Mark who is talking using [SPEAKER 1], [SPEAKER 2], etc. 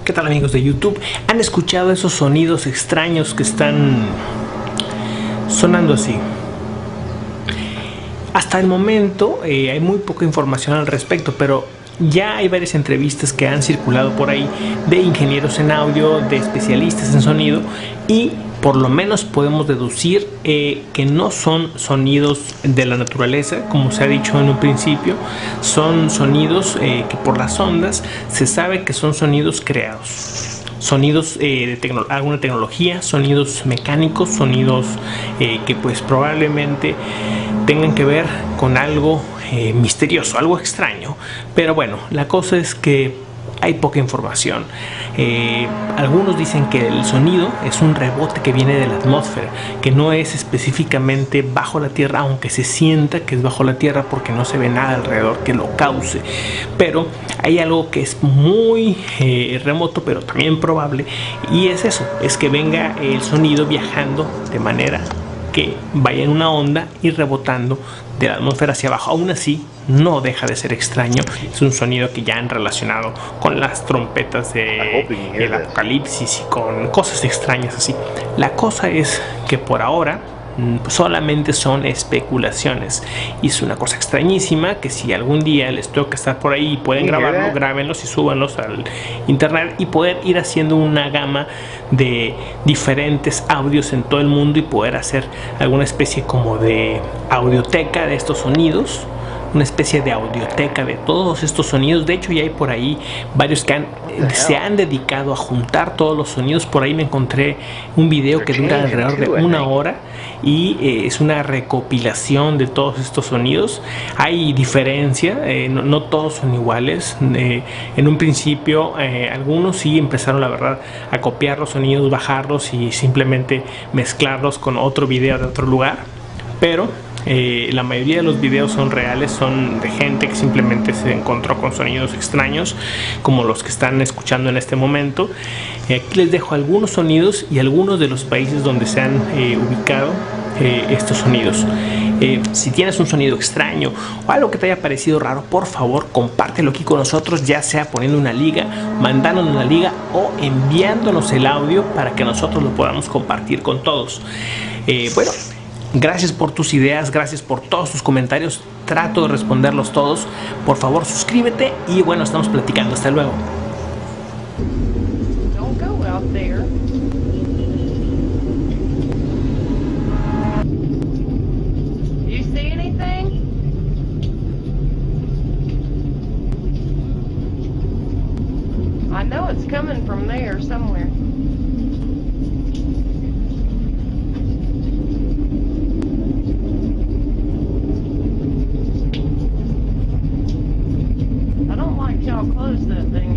[SPEAKER 1] ¿Qué tal, amigos de YouTube? ¿Han escuchado esos sonidos extraños que están sonando así? Hasta el momento hay muy poca información al respecto, pero ya hay varias entrevistas que han circulado por ahí de ingenieros en audio, de especialistas en sonido, y por lo menos podemos deducir que no son sonidos de la naturaleza, como se ha dicho en un principio. Son sonidos que por las ondas se sabe que son sonidos creados. Sonidos de alguna tecnología, sonidos mecánicos, sonidos que pues probablemente tengan que ver con algo misterioso, algo extraño. Pero bueno, la cosa es que hay poca información. Algunos dicen que el sonido es un rebote que viene de la atmósfera, que no es específicamente bajo la tierra, aunque se sienta que es bajo la tierra porque no se ve nada alrededor que lo cause. Pero hay algo que es muy remoto, pero también probable, y es eso, es que venga el sonido viajando de manera que vaya en una onda y rebotando de la atmósfera hacia abajo. Aún así, no deja de ser extraño. Es un sonido que ya han relacionado con las trompetas del apocalipsis y con cosas extrañas así. La cosa es que por ahora solamente son especulaciones, y es una cosa extrañísima que si algún día les toca estar por ahí y pueden grabarlo, grábenlos y súbanlos al internet y poder ir haciendo una gama de diferentes audios en todo el mundo y poder hacer alguna especie como de audioteca de estos sonidos, una especie de audioteca de todos estos sonidos. De hecho, ya hay por ahí varios que se han dedicado a juntar todos los sonidos. Por ahí me encontré un video que dura alrededor de 1 hora y es una recopilación de todos estos sonidos. Hay diferencia, no todos son iguales. En un principio algunos sí empezaron, la verdad, a copiar los sonidos, bajarlos y simplemente mezclarlos con otro video de otro lugar, pero la mayoría de los videos son reales, son de gente que simplemente se encontró con sonidos extraños como los que están escuchando en este momento. Aquí les dejo algunos sonidos y algunos de los países donde se han ubicado estos sonidos. Si tienes un sonido extraño o algo que te haya parecido raro, por favor compártelo aquí con nosotros, ya sea poniendo una liga, mandándonos una liga o enviándonos el audio para que nosotros lo podamos compartir con todos. Bueno, gracias por tus ideas, gracias por todos tus comentarios. Trato de responderlos todos. Por favor, suscríbete y bueno, estamos platicando. Hasta luego.
[SPEAKER 2] Don't go out there. You see anything? I know it's coming from there somewhere. I don't like y'all close that thing